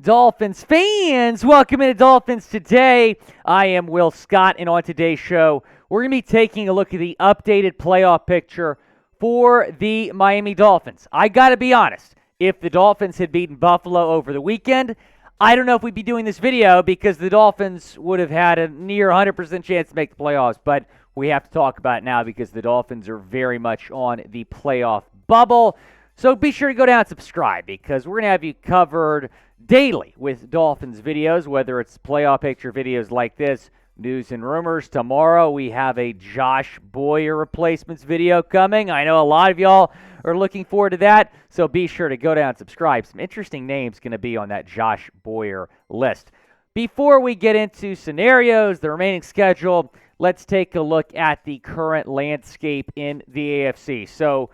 Dolphins fans, welcome into Dolphins Today. I am Will Scott, and on today's show, we're going to be taking a look at the updated playoff picture for the Miami Dolphins. I got to be honest, if the Dolphins had beaten Buffalo over the weekend, I don't know if we'd be doing this video because the Dolphins would have had a near 100% chance to make the playoffs, but we have to talk about it now because the Dolphins are very much on the playoff bubble. So be sure to go down and subscribe because we're going to have you covered daily with Dolphins videos, whether it's playoff picture videos like this, news and rumors. Tomorrow we have a Josh Boyer replacements video coming. I know a lot of y'all are looking forward to that, so be sure to go down and subscribe. Some interesting names going to be on that Josh Boyer list. Before we get into scenarios, the remaining schedule, let's take a look at the current landscape in the AFC. So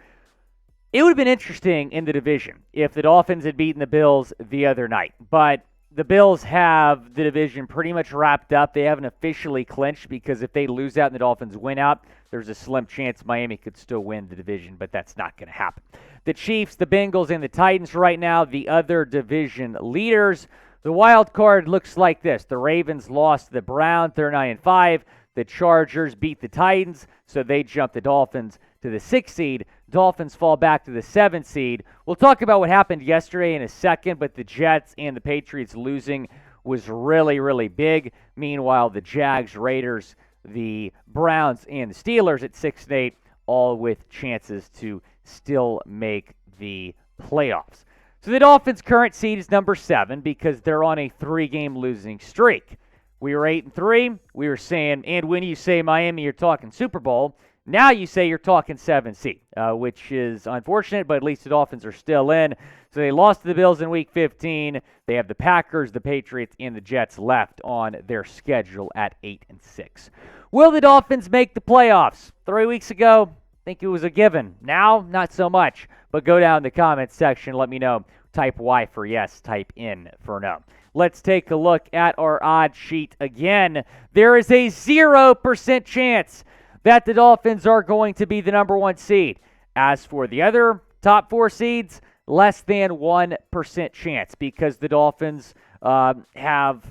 it would have been interesting in the division if the Dolphins had beaten the Bills the other night, but the Bills have the division pretty much wrapped up. They haven't officially clinched because if they lose out and the Dolphins win out, there's a slim chance Miami could still win the division, but that's not going to happen. The Chiefs, the Bengals, and the Titans right now, the other division leaders. The wild card looks like this. The Ravens lost to the Browns, they're 9-5. The Chargers beat the Titans, so they jump the Dolphins to the 6th seed. Dolphins fall back to the 7th seed. We'll talk about what happened yesterday in a second, but the Jets and the Patriots losing was really, really big. Meanwhile, the Jags, Raiders, the Browns, and the Steelers at 6 and 8, all with chances to still make the playoffs. So the Dolphins' current seed is number 7 because they're on a 3-game losing streak. We were 8-3. We were saying, and when you say Miami, you're talking Super Bowl. Now you say you're talking 7 seed, which is unfortunate, but at least the Dolphins are still in. So they lost to the Bills in Week 15. They have the Packers, the Patriots, and the Jets left on their schedule at 8-6. Will the Dolphins make the playoffs? 3 weeks ago, I think it was a given. Now, not so much. But go down in the comments section. Let me know. Type Y for yes. Type N for no. Let's take a look at our odd sheet again. There is a 0% chance that the Dolphins are going to be the number 1 seed. As for the other top 4 seeds, less than 1% chance because the Dolphins have,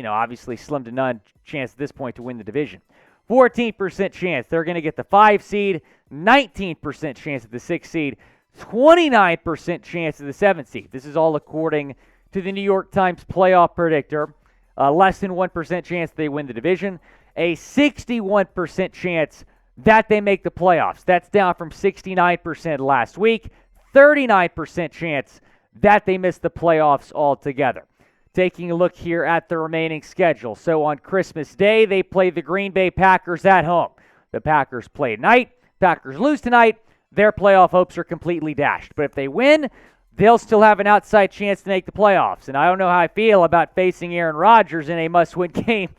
obviously slim to none chance at this point to win the division. 14% chance they're going to get the 5 seed, 19% chance at the 6 seed, 29% chance of the 7th seed. This is all according to the New York Times playoff predictor. Less than 1% chance they win the division. A 61% chance that they make the playoffs. That's down from 69% last week. 39% chance that they miss the playoffs altogether. Taking a look here at the remaining schedule. So on Christmas Day, they play the Green Bay Packers at home. The Packers play tonight. Packers lose tonight. Their playoff hopes are completely dashed. But if they win, they'll still have an outside chance to make the playoffs. And I don't know how I feel about facing Aaron Rodgers in a must-win game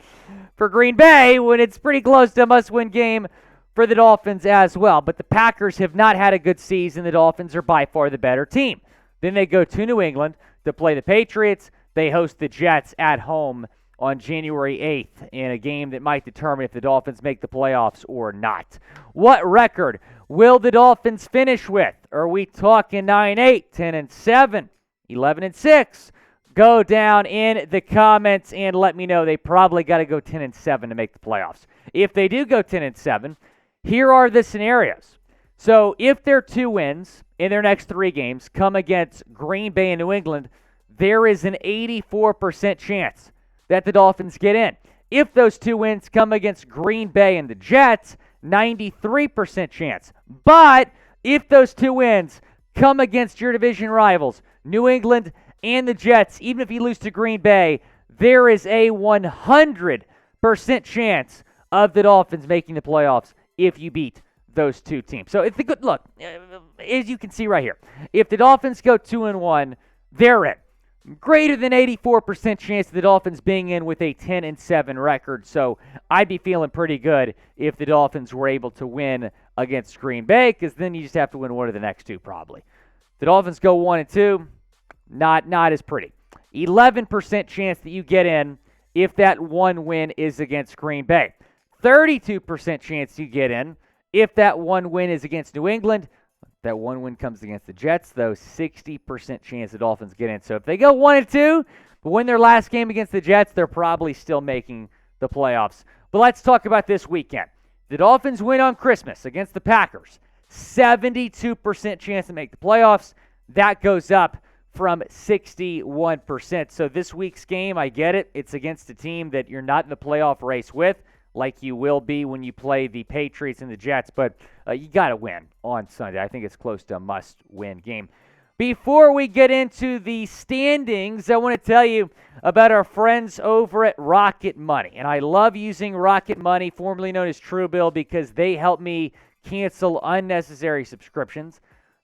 for Green Bay when it's pretty close to a must-win game for the Dolphins as well. But the Packers have not had a good season. The Dolphins are by far the better team. Then they go to New England to play the Patriots. They host the Jets at home on January 8th in a game that might determine if the Dolphins make the playoffs or not. What record will the Dolphins finish with? Are we talking 9-8, 10-7, 11-6? Go down in the comments and let me know. They probably got to go 10-7 to make the playoffs. If they do go 10-7, here are the scenarios. So if their 2 wins in their next 3 games come against Green Bay and New England, there is an 84% chance that the Dolphins get in. If those 2 wins come against Green Bay and the Jets, 93% chance. But if those 2 wins come against your division rivals, New England and the Jets, even if you lose to Green Bay, there is a 100% chance of the Dolphins making the playoffs if you beat those 2 teams. So it's a good look, as you can see right here. If the Dolphins go 2-1, they're in. Greater than 84% chance of the Dolphins being in with a 10-7 record. So I'd be feeling pretty good if the Dolphins were able to win against Green Bay, because then you just have to win one of the next 2 probably. If the Dolphins go 1-2, not as pretty. 11% chance that you get in if that 1 win is against Green Bay. 32% chance you get in if that 1 win is against New England. That 1 win comes against the Jets, though. 60% chance the Dolphins get in. So if they go 1-2, But win their last game against the Jets, they're probably still making the playoffs. But let's talk about this weekend. The Dolphins win on Christmas against the Packers. 72% chance to make the playoffs. That goes up from 61%. So this week's game, I get it. It's against a team that you're not in the playoff race with, like you will be when you play the Patriots and the Jets. But you got to win on Sunday. I think it's close to a must-win game. Before we get into the standings, I want to tell you about our friends over at Rocket Money. And I love using Rocket Money, formerly known as Truebill, because they help me cancel unnecessary subscriptions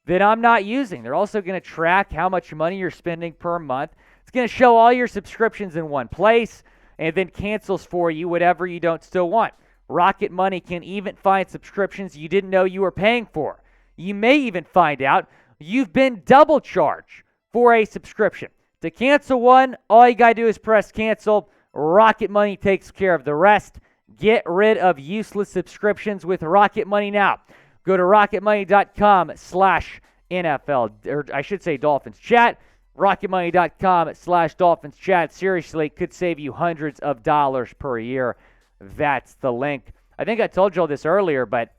that I'm not using. They're also going to track how much money you're spending per month. It's going to show all your subscriptions in one place and then cancels for you whatever you don't still want. Rocket Money can even find subscriptions you didn't know you were paying for. You may even find out you've been double charged for a subscription. To cancel one, all you got to do is press cancel. Rocket Money takes care of the rest. Get rid of useless subscriptions with Rocket Money now. Go to rocketmoney.com/NFL, or I should say Dolphins Chat. rocketmoney.com/Dolphins Chat. Seriously, could save you hundreds of dollars per year. That's the link. I think I told you all this earlier, but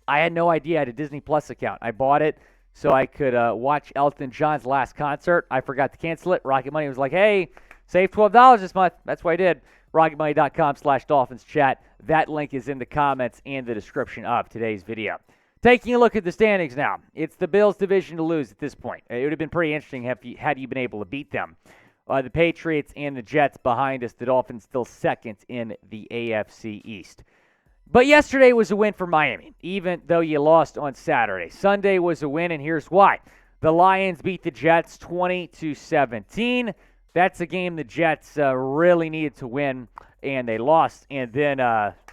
I had no idea I had a Disney Plus account. I bought it so I could watch Elton John's last concert. I forgot to cancel it. Rocket Money was like, hey, save $12 this month. That's what I did. rocketmoney.com/Dolphins Chat. That link is in the comments and the description of today's video. Taking a look at the standings now. It's the Bills' division to lose at this point. It would have been pretty interesting had you been able to beat them. The Patriots and the Jets behind us. The Dolphins still second in the AFC East. But yesterday was a win for Miami, even though you lost on Saturday. Sunday was a win, and here's why. The Lions beat the Jets 20-17. That's a game the Jets really needed to win, and they lost. And then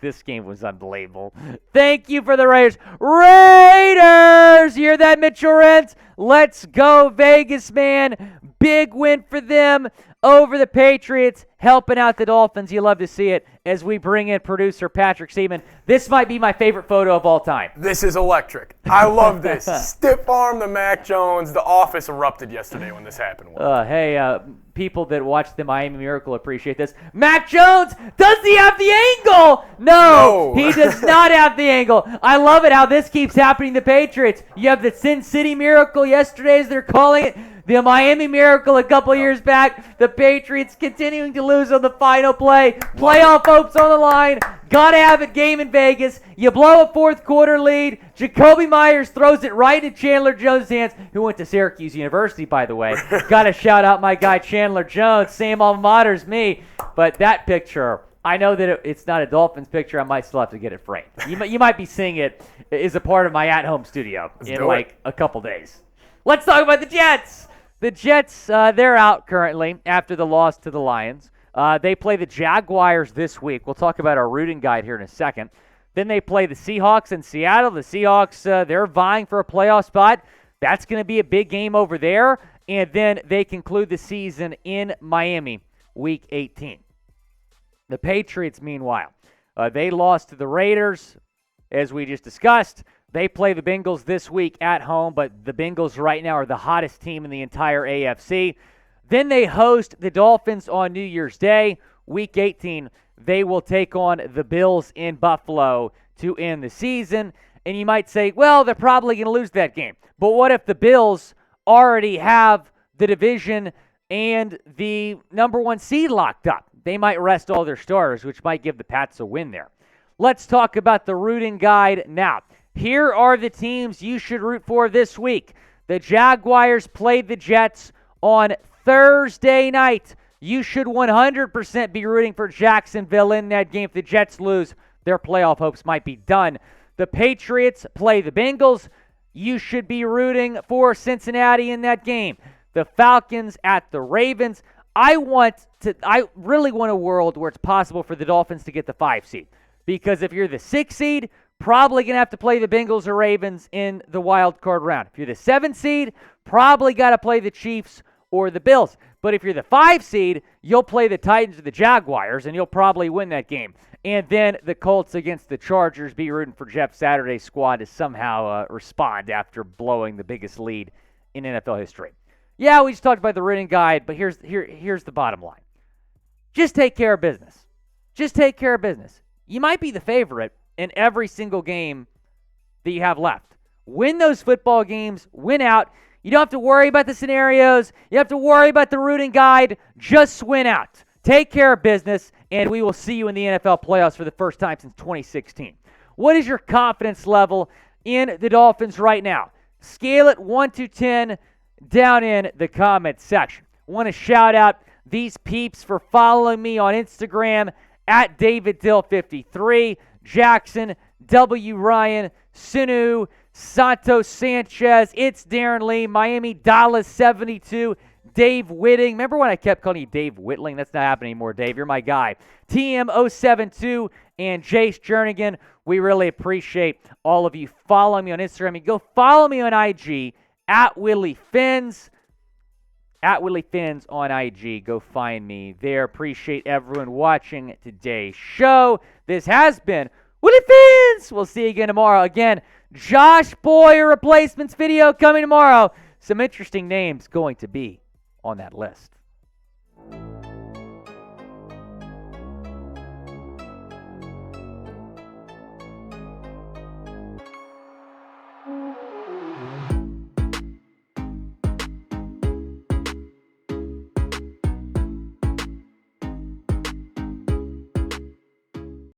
this game was unbelievable. Thank you for the Raiders. Raiders! You hear that, Mitchell Rentz? Let's go, Vegas, man. Big win for them over the Patriots, helping out the Dolphins. You love to see it as we bring in producer Patrick Seaman. This might be my favorite photo of all time. This is electric. I love this. Stiff arm the Mac Jones. The office erupted yesterday when this happened. Hey, people that watch the Miami Miracle appreciate this. Mac Jones, does he have the angle? No, he does not have the angle. I love it how this keeps happening to the Patriots. You have the Sin City Miracle yesterday, as they're calling it. The Miami Miracle a couple years back. The Patriots continuing to lose on the final play. Playoff hopes on the line. Gotta have it game in Vegas. You blow a fourth quarter lead. Jacoby Myers throws it right in Chandler Jones' hands, who went to Syracuse University, by the way. Gotta shout out my guy Chandler Jones. Same alma mater as me. But that picture, I know that it's not a Dolphins picture. I might still have to get it framed. You might be seeing it as a part of my at-home studio in like a couple days. Let's talk about the Jets. The Jets, they're out currently after the loss to the Lions. They play the Jaguars this week. We'll talk about our rooting guide here in a second. Then they play the Seahawks in Seattle. The Seahawks, they're vying for a playoff spot. That's going to be a big game over there. And then they conclude the season in Miami, Week 18. The Patriots, meanwhile, they lost to the Raiders, as we just discussed. They play the Bengals this week at home, but the Bengals right now are the hottest team in the entire AFC. Then they host the Dolphins on New Year's Day. Week 18, they will take on the Bills in Buffalo to end the season. And you might say, well, they're probably going to lose that game. But what if the Bills already have the division and the number one seed locked up? They might rest all their starters, which might give the Pats a win there. Let's talk about the rooting guide now. Here are the teams you should root for this week. The Jaguars played the Jets on Thursday night. You should 100% be rooting for Jacksonville in that game. If the Jets lose, their playoff hopes might be done. The Patriots play the Bengals. You should be rooting for Cincinnati in that game. The Falcons at the Ravens. I really want a world where it's possible for the Dolphins to get the 5 seed. Because if you're the 6 seed, probably going to have to play the Bengals or Ravens in the wild card round. If you're the 7 seed, probably got to play the Chiefs or the Bills. But if you're the 5 seed, you'll play the Titans or the Jaguars, and you'll probably win that game. And then the Colts against the Chargers. Be rooting for Jeff Saturday's squad to somehow respond after blowing the biggest lead in NFL history. Yeah, we just talked about the written guide, but here's the bottom line. Just take care of business. Just take care of business. You might be the favorite in every single game that you have left. Win those football games. Win out. You don't have to worry about the scenarios. You have to worry about the written guide. Just win out. Take care of business, and we will see you in the NFL playoffs for the first time since 2016. What is your confidence level in the Dolphins right now? Scale it 1 to 10 down in the comment section. I want to shout out these peeps for following me on Instagram at DavidDill53, Jackson, W. Ryan, Sinu, Santos Sanchez, It's Darren Lee, Miami Dallas 72, Dave Whitting. Remember when I kept calling you Dave Whitling? That's not happening anymore, Dave. You're my guy. TM072 and Jace Jernigan. We really appreciate all of you following me on Instagram. And go follow me on IG at Willie Fins. At Willie Fins on IG. Go find me there. Appreciate everyone watching today's show. This has been Willie Fins. We'll see you again tomorrow. Again, Josh Boyer replacements video coming tomorrow. Some interesting names going to be on that list.